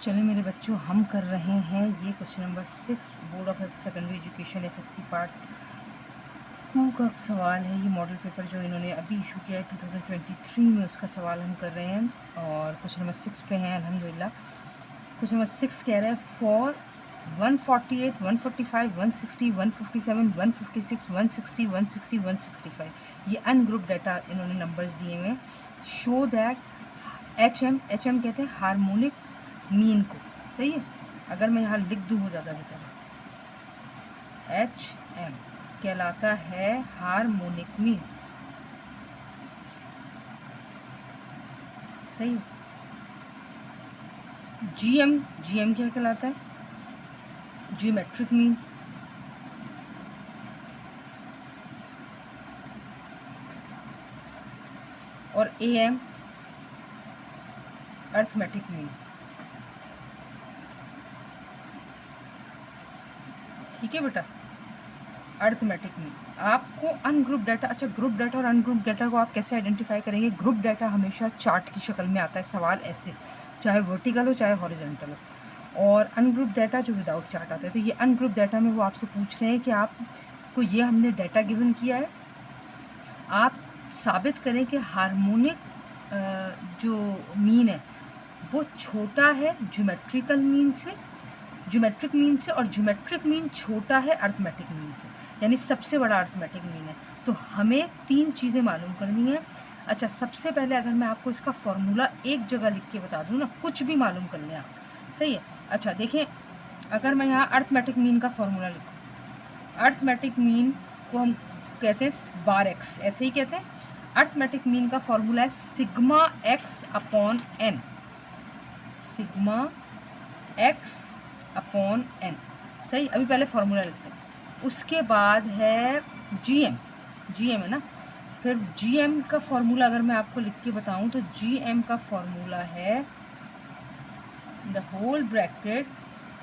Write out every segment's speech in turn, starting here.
चलिए मेरे बच्चों, हम कर रहे हैं ये question number 6 board of secondary education SSC part 2 का सवाल है। ये मॉडल पेपर जो इन्होंने अभी इशू किया है 2023 में, उसका सवाल हम कर रहे हैं और क्वेश्चन नंबर 6 पे हैं अल्हम्दुलिल्लाह। क्वेश्चन नंबर 6 कह रहा है फॉर 148, 145, 160, 157, 156, 160, 160, 165 ये अनग्रुप डाटा इन्होंने नंबर्स दिए हुए हैं। शो दैट एच एम कहते हैं हार्मोनिक मीन को। सही है, अगर मैं यहाँ लिख दूँ हो ज़्यादा बेटर है। एच एम कहलाता है हार्मोनिक मीन। सही है। जी एम क्या कहलाता है? Geometric mean. और ए एम अर्थमेटिक मीन। ठीक है बेटा, अर्थमेटिक मीन। आपको अनग्रुप डाटा, अच्छा ग्रुप डाटा और अनग्रुप डाटा को आप कैसे आइडेंटिफाई करेंगे? ग्रुप डाटा हमेशा चार्ट की शक्ल में आता है, सवाल ऐसे, चाहे वर्टिकल हो चाहे हॉरिजॉन्टल हो। और अनग्रुप डाटा जो विदाउट चार्ट आता है, तो ये अनग्रुप डाटा में वो आपसे पूछ रहे हैं कि आपको ये हमने डाटा गिवन किया है, आप साबित करें कि हार्मोनिक जो मीन है वो छोटा है ज्योमेट्रिकल मीन से, ज्योमेट्रिक मीन से, और ज्योमेट्रिक मीन छोटा है अर्थमेटिक मीन से, यानी सबसे बड़ा अर्थमेटिक मीन है। तो हमें 3 चीज़ें मालूम करनी है। अच्छा, सबसे पहले अगर मैं आपको इसका फॉर्मूला एक जगह लिख के बता दूँ ना, कुछ भी मालूम कर लें आप। सही है। अच्छा देखें, अगर मैं यहाँ अर्थमेटिक मीन का फॉर्मूला लिखूँ, अर्थमेटिक मीन को हम कहते हैं बार एक्स, ऐसे ही कहते हैं। अर्थमेटिक मीन का फॉर्मूला है sigma X upon N, sigma X upon N. सही, अभी पहले फॉर्मूला लिखते हैं। उसके बाद है जी एम है ना। फिर जी एम का फॉर्मूला अगर मैं आपको लिख के बताऊं तो जी एम का फॉर्मूला है द होल ब्रैकेट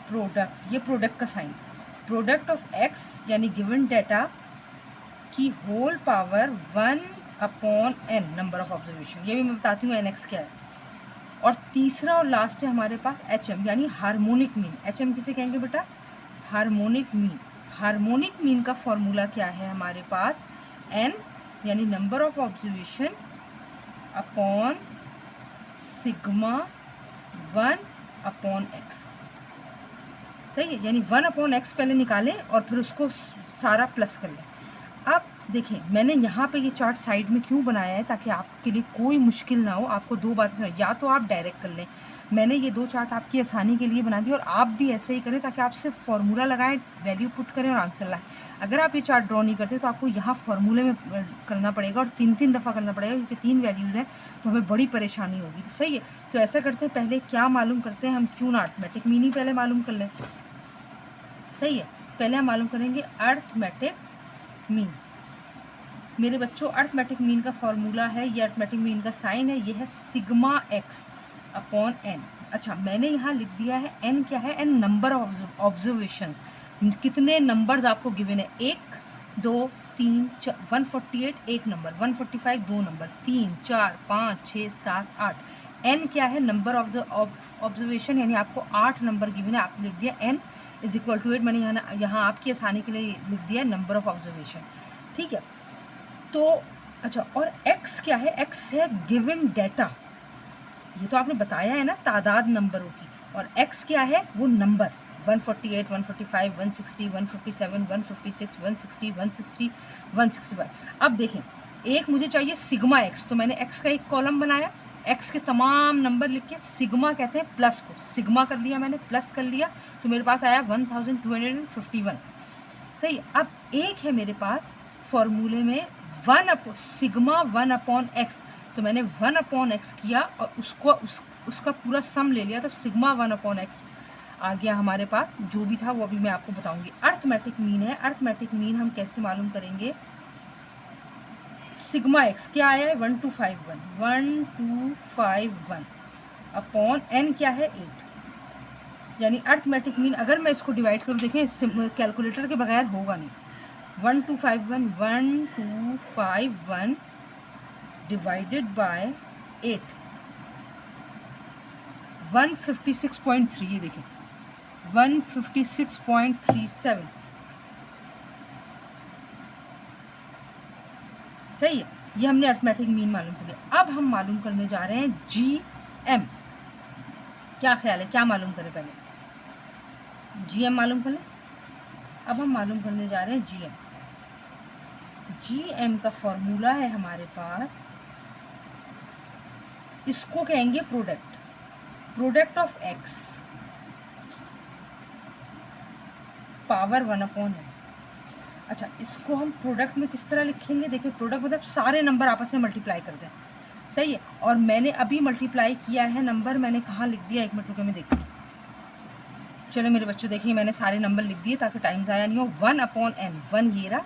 प्रोडक्ट, ये प्रोडक्ट का साइन, प्रोडक्ट ऑफ एक्स यानी गिवन डाटा की whole power 1 upon N number of observation. ये भी मैं बताती हूँ एन एक्स क्या है। और तीसरा और लास्ट है हमारे पास एच एम यानी हार्मोनिक मीन। एच एम किसे कहेंगे बेटा? Harmonic mean. हार्मोनिक मीन का फॉर्मूला क्या है हमारे पास? एन यानी number of observation upon sigma 1 upon x. सही है, यानी 1 अपॉन एक्स पहले निकालें और फिर उसको सारा प्लस कर लें। अब देखें, मैंने यहाँ पे ये चार्ट साइड में क्यों बनाया है, ताकि आपके लिए कोई मुश्किल ना हो। आपको 2 बातें समझ, या तो आप डायरेक्ट कर लें, मैंने ये 2 चार्ट आपकी आसानी के लिए बना दिए, और आप भी ऐसे ही करें ताकि आप सिर्फ फार्मूला लगाएं, वैल्यू पुट करें और आंसर लाएं। अगर आप ये चार्ट ड्रॉ नहीं करते तो आपको यहाँ फार्मूले में करना पड़ेगा और 3-3 दफ़ा करना पड़ेगा, क्योंकि 3 वैल्यूज़ हैं, तो हमें बड़ी परेशानी होगी। तो सही है, तो ऐसा करते हैं, पहले क्या मालूम करते हैं हम, क्यों ना अर्थमेटिक मीन ही पहले मालूम कर लें। सही है, पहले हम मालूम करेंगे अर्थमेटिक मीन। मेरे बच्चों, अर्थमेटिक मीन का फॉर्मूला है, ये अर्थमेटिक मीन का साइन है, ये है सिग्मा एक्स अपॉन एन। अच्छा, मैंने यहाँ लिख दिया है एन क्या है? N number of observation. कितने नंबर्स आपको गिवन है? 1 2 3 4, 148 एक नंबर, 145 दो नंबर, 3 4 5 6 7 8। एन क्या है? नंबर ऑफ ऑब्जर्वेशन, यानी आपको 8 नंबर गिवन है, आपने लिख दिया एन इज इक्वल टू 8। मैंने यहाँ आपकी आसानी के लिए लिख दिया नंबर ऑफ ऑब्जर्वेशन। ठीक है, तो अच्छा, और x क्या है? x है गिवन डाटा, ये तो आपने बताया है ना, तादाद नंबरों की। और x क्या है? वो नंबर 148, 145, 160, 157, 156, 160, 160, 165। अब देखें, एक मुझे चाहिए सिग्मा x, तो मैंने x का एक कॉलम बनाया, x के तमाम नंबर लिख के, सिग्मा कहते हैं प्लस को, सिग्मा कर लिया मैंने, प्लस कर लिया, तो मेरे पास आया 1251। सही। अब एक है मेरे पास फॉर्मूले में सिग्मा 1 अपॉन एक्स, तो मैंने 1 अपॉन एक्स किया और उसका पूरा सम ले लिया, तो सिग्मा 1 अपॉन एक्स आ गया हमारे पास। जो भी था वो अभी मैं आपको बताऊंगी। अर्थमेटिक मीन है, अर्थमेटिक मीन हम कैसे मालूम करेंगे? सिग्मा एक्स क्या आया है? 1251 अपॉन एन क्या है? 8। यानी अर्थमेटिक मीन अगर मैं इसको डिवाइड करूँ, देखें कैलकुलेटर के बगैर होगा नहीं। 1251 डिवाइडेड बाय 8, 156.3, ये देखें 156.37, सही है। ये हमने अर्थमेटिक मीन मालूम कर लिया। अब हम मालूम करने जा रहे हैं GM। क्या ख्याल है, क्या मालूम करें? पहले GM मालूम कर लें। अब हम मालूम करने जा रहे हैं GM। GM का फॉर्मूला है हमारे पास, इसको कहेंगे product of x power 1/n। अच्छा, इसको हम प्रोडक्ट में किस तरह लिखेंगे? देखिए, प्रोडक्ट मतलब सारे नंबर आपस में मल्टीप्लाई कर दें, सही है। और मैंने अभी मल्टीप्लाई किया है नंबर, मैंने कहाँ लिख दिया, 1 मिनट रुके मैं देखती हूँ। चलो मेरे बच्चों, देखिए मैंने सारे नंबर लिख दिए ताकि टाइम ज़ाया नहीं हो। 1/n, 1 ये रहा,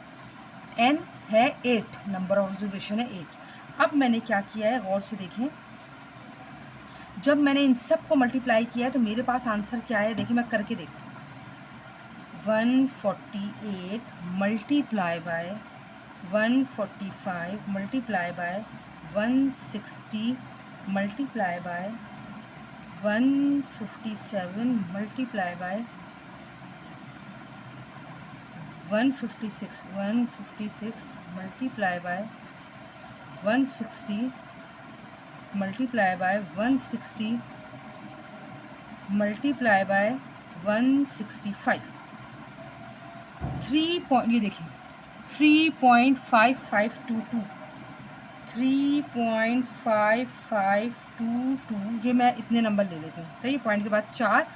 n है 8, नंबर ऑफ ऑब्जर्वेशन है 8। अब मैंने क्या किया है, गौर से देखें, जब मैंने इन सब को मल्टीप्लाई किया है तो मेरे पास आंसर क्या है, देखिए मैं करके देखती हूँ। 148 multiply by 145 multiply by 160 multiply by 157 multiply by 156 multiply by 160 multiply by 160 multiply by 165। 3 ये देखिए 3.5522 3.5522, ये मैं इतने नंबर ले लेती हूँ, सही। पॉइंट के बाद 4,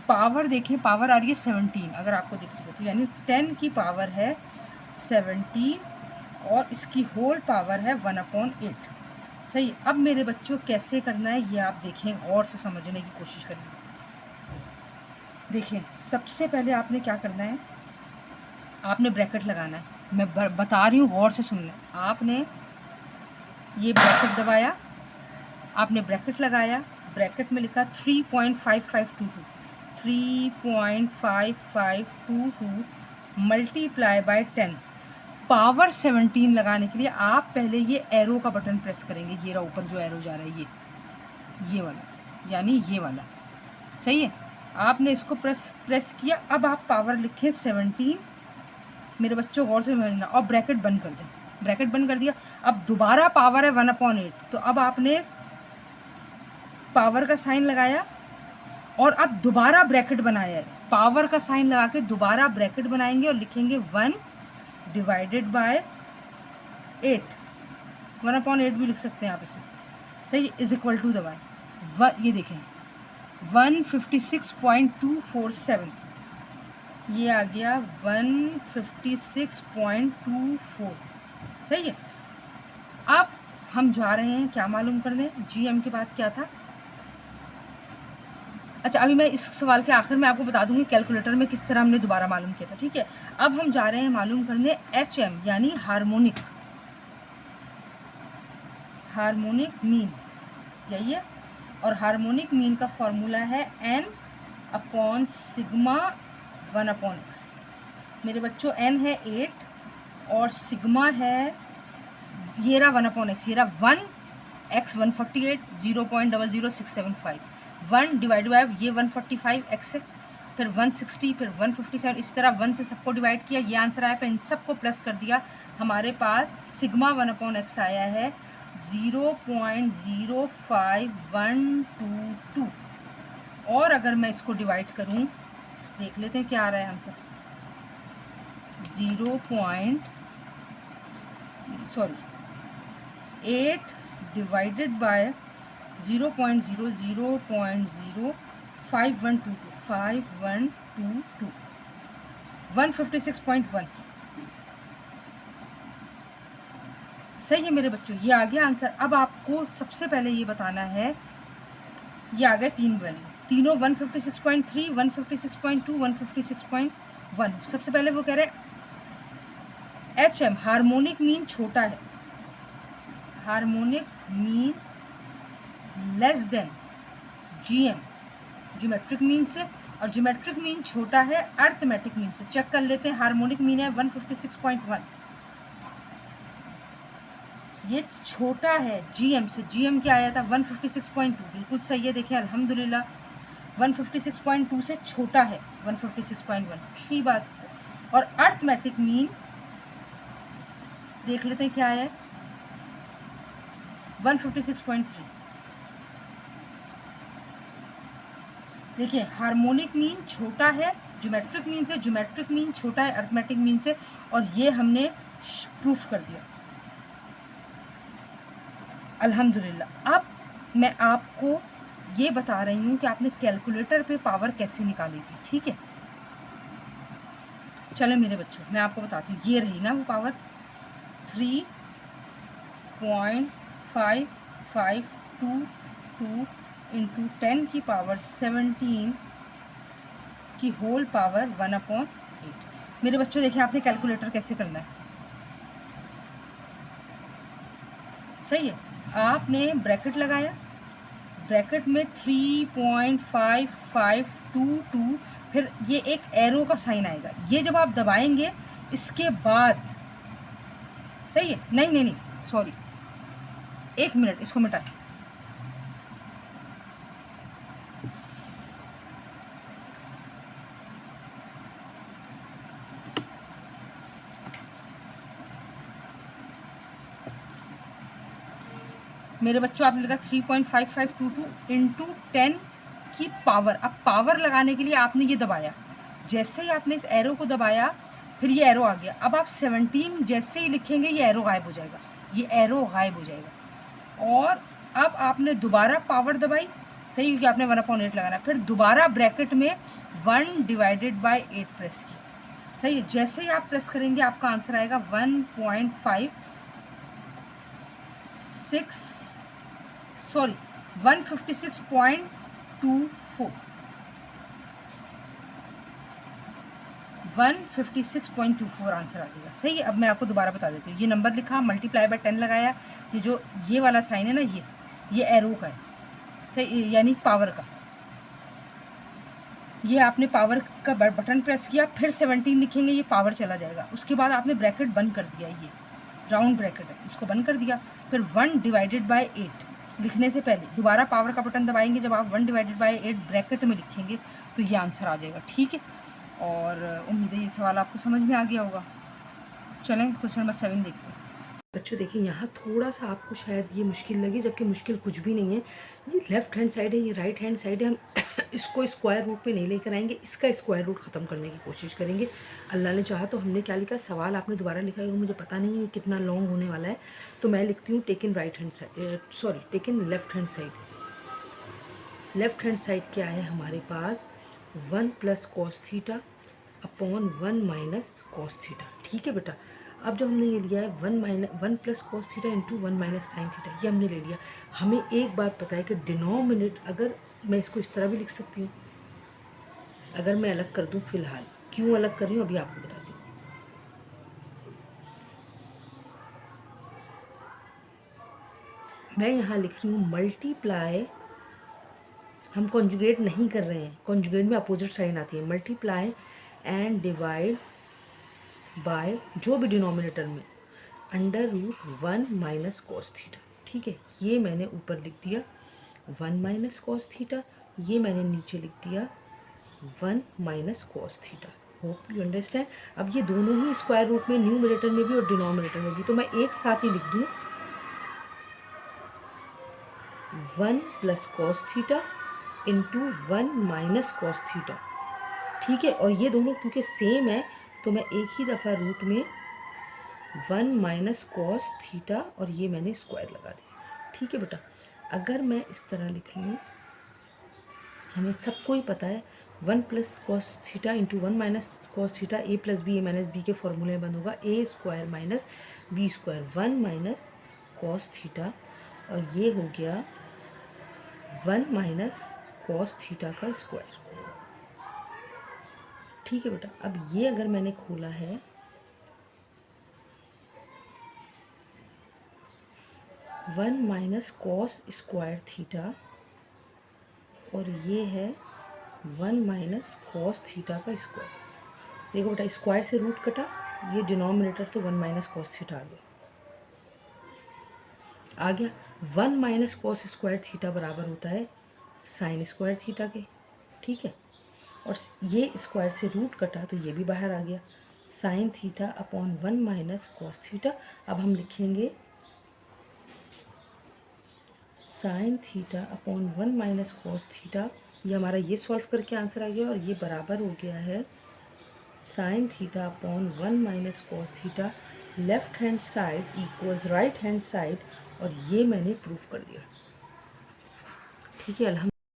पावर देखें, पावर आ रही है 17, अगर आपको दिख रही है तो, यानी 10 की पावर है 17 और इसकी होल पावर है 1/8, सही। अब मेरे बच्चों कैसे करना है ये आप देखें, और से समझने की कोशिश करें। देखिए, सबसे पहले आपने क्या करना है, आपने ब्रैकेट लगाना है। मैं बता रही हूँ, गौर से सुन लें। आपने ये ब्रैकेट दबाया, आपने ब्रैकेट लगाया, ब्रैकेट में लिखा 3.5522 3.5522 मल्टीप्लाई बाय 10, पावर 17 लगाने के लिए आप पहले ये एरो का बटन प्रेस करेंगे। ये रहा ऊपर जो एरो जा रहा है, ये वाला, यानी ये वाला, सही है। आपने इसको प्रेस किया। अब आप पावर लिखें 17, मेरे बच्चों गौर से समझना, और ब्रैकेट बंद कर दें। ब्रैकेट बंद कर दिया। अब दोबारा पावर है 1/8, तो अब आपने पावर का साइन लगाया और अब दोबारा ब्रैकेट बनाया है। पावर का साइन लगा के दोबारा ब्रैकेट बनाएंगे और लिखेंगे 1 डिवाइडेड बाय 8, 1/8 भी लिख सकते हैं आप इसमें, सही, इज इक्वल टू दबाएं। ये देखें 156.247, ये आ गया 156.24, सही है। अब हम जा रहे हैं क्या मालूम करने, GM के बाद क्या था। अच्छा, अभी मैं इस सवाल के आखिर में आपको बता दूंगी कैलकुलेटर में किस तरह हमने दोबारा मालूम किया था, ठीक है। अब हम जा रहे हैं मालूम करने HM, यानी हार्मोनिक मीन, यही है। और हार्मोनिक मीन का फॉर्मूला है n/सिग्मा 1/x। मेरे बच्चों n है 8 और सिग्मा है, ये रहा 1/x, ये रहा 1x 148 0.00675, 1 डिवाइड बाय ये 145x है, फिर 160, फिर 157, इस तरह 1 से सबको डिवाइड किया, ये आंसर आया। फिर इन सबको प्लस कर दिया, हमारे पास सिग्मा 1/x आया है 0.05122। और अगर मैं इसको डिवाइड करूं, देख लेते हैं क्या आ रहा है आंसर। 8 डिवाइडेड बाय 0.00512 156.1, सही है मेरे बच्चों, ये आ गया आंसर। अब आपको सबसे पहले ये बताना है, ये आ गए 3 वैल्यू, तीनों 156.3, 156.2, 156.1। सबसे पहले वो कह रहे HM हार्मोनिक मीन छोटा है, harmonic mean less than GM geometric mean से, और ज्योमेट्रिक मीन छोटा है अर्थमेटिक मीन से। चेक कर लेते हैं, हार्मोनिक मीन है 156.1, ये छोटा है जीएम से। जीएम क्या आया था 156.2, बिल्कुल सही है। देखिए अल्हम्दुलिल्लाह 156.2 से छोटा है 156.1, अच्छी बात। और अर्थमेटिक मीन देख लेते हैं क्या है 156.3। देखिए हार्मोनिक मीन छोटा है ज्योमेट्रिक मीन से, ज्योमेट्रिक मीन छोटा है अर्थमेटिक मीन से, और ये हमने प्रूफ कर दिया अल्हम्दुलिल्लाह। अब मैं आपको ये बता रही हूँ कि आपने कैलकुलेटर पे पावर कैसे निकाली थी, ठीक है। चले मेरे बच्चों मैं आपको बताती हूँ, ये रही ना वो पावर 3.5522 इंटू 10 की पावर 17 की होल पावर 1/8। मेरे बच्चों देखिए आपने कैलकुलेटर कैसे करना है, सही है। आपने ब्रैकेट लगाया, ब्रैकेट में 3.5522, फिर ये एक एरो का साइन आएगा, ये जब आप दबाएंगे इसके बाद, सही है। नहीं नहीं नहीं सॉरी, एक मिनट इसको मिटा। मेरे बच्चों आपने लिखा 3.5522 इंटू 10 की पावर। अब पावर लगाने के लिए आपने ये दबाया, जैसे ही आपने इस एरो को दबाया फिर ये एरो आ गया। अब आप 17 जैसे ही लिखेंगे ये एरो गायब हो जाएगा, ये एरो गायब हो जाएगा। और अब आपने दोबारा पावर दबाई, सही, क्योंकि आपने 1/8 लगाना। फिर दोबारा ब्रैकेट में 1/8 प्रेस की, सही है। जैसे ही आप प्रेस करेंगे आपका आंसर आएगा 1.56 सॉरी 156.24 156.24 आंसर आ जाएगा, सही है। अब मैं आपको दोबारा बता देती हूँ, ये नंबर लिखा, मल्टीप्लाई बाय 10 लगाया, ये जो ये वाला साइन है ना, ये एरो का है, सही, यानी पावर का। ये आपने पावर का बटन प्रेस किया, फिर 17 लिखेंगे, ये पावर चला जाएगा। उसके बाद आपने ब्रैकेट बंद कर दिया, ये राउंड ब्रैकेट है, इसको बंद कर दिया। फिर 1/8 लिखने से पहले दोबारा पावर का बटन दबाएंगे, जब आप 1/8 ब्रैकेट में लिखेंगे तो ये आंसर आ जाएगा, ठीक है। और उम्मीद है ये सवाल आपको समझ में आ गया होगा। चलें क्वेश्चन नंबर 7 देखते हैं। बच्चों देखिए यहाँ थोड़ा सा आपको शायद ये मुश्किल लगी, जबकि मुश्किल कुछ भी नहीं है। ये लेफ्ट हैंड साइड है, ये राइट हैंड साइड है। हम इसको स्क्वायर रूट पे नहीं लेकर आएंगे, इसका स्क्वायर रूट ख़त्म करने की कोशिश करेंगे। अल्लाह ने चाहा तो। हमने क्या लिखा, सवाल आपने दोबारा लिखा है, मुझे पता नहीं है कितना लॉन्ग होने वाला है, तो मैं लिखती हूँ take in right hand side, sorry take in left hand side. Left hand side क्या है हमारे पास, 1 + cos theta upon 1 - cos theta, ठीक है बेटा। अब जो हमने ये लिया है 1 + cos theta into 1 - sin theta, ये हमने ले लिया। हमें एक बात पता है कि डिनोमिनेट, अगर मैं इसको इस तरह भी लिख सकती हूँ, अगर मैं अलग कर दूँ, फिलहाल क्यों अलग कर रही हूँ अभी आपको बताती हूँ। मैं यहाँ लिख रही हूँ मल्टीप्लाई, हम कॉन्जुगेट नहीं कर रहे हैं, कॉन्जुगेट में अपोजिट साइन आती है, मल्टीप्लाई एंड डिवाइड बाय जो भी डिनोमिनेटर में √1 - cos थीटा, ठीक है। ये मैंने ऊपर लिख दिया 1 - cos थीटा, ये मैंने नीचे लिख दिया 1 - cos theta. Hope you understand. अब ये दोनों ही स्क्वायर रूट में, न्यूमरेटर में भी और डिनोमिनेटर में भी, तो मैं एक साथ ही लिख दूँ 1 + cos theta into 1 - cos theta, ठीक है। और ये दोनों क्योंकि सेम है तो मैं एक ही दफ़ा रूट में 1 - cos थीटा और ये मैंने स्क्वायर लगा दिया, ठीक है बेटा। अगर मैं इस तरह लिख लूँ, हमें सबको ही पता है 1 + cos theta into 1 - cos theta, a + b a - b के फॉर्मूले में बंद होगा a² - b², 1 - cos थीटा, और ये हो गया 1 - cos थीटा का स्क्वायर, ठीक है बेटा। अब ये अगर मैंने खोला है 1 - cos स्क्वायर थीटा, और ये है 1 - cos थीटा का स्क्वायर। देखो बेटा स्क्वायर से रूट कटा, ये डिनोमिनेटर तो 1 - cos थीटा आ गया, आ गया। 1 माइनस कॉस स्क्वायर थीटा बराबर होता है साइन स्क्वायर थीटा के, ठीक है। और ये स्क्वायर से रूट कटा तो ये भी बाहर आ गया, sine theta upon 1 minus cos theta. अब हम लिखेंगे sine theta upon 1 minus cos theta, ये हमारा ये सॉल्व करके आंसर आ गया, और ये बराबर हो गया है sine theta upon 1 minus cos theta, left hand side equals right hand side, और ये मैंने प्रूफ कर दिया, ठीक है।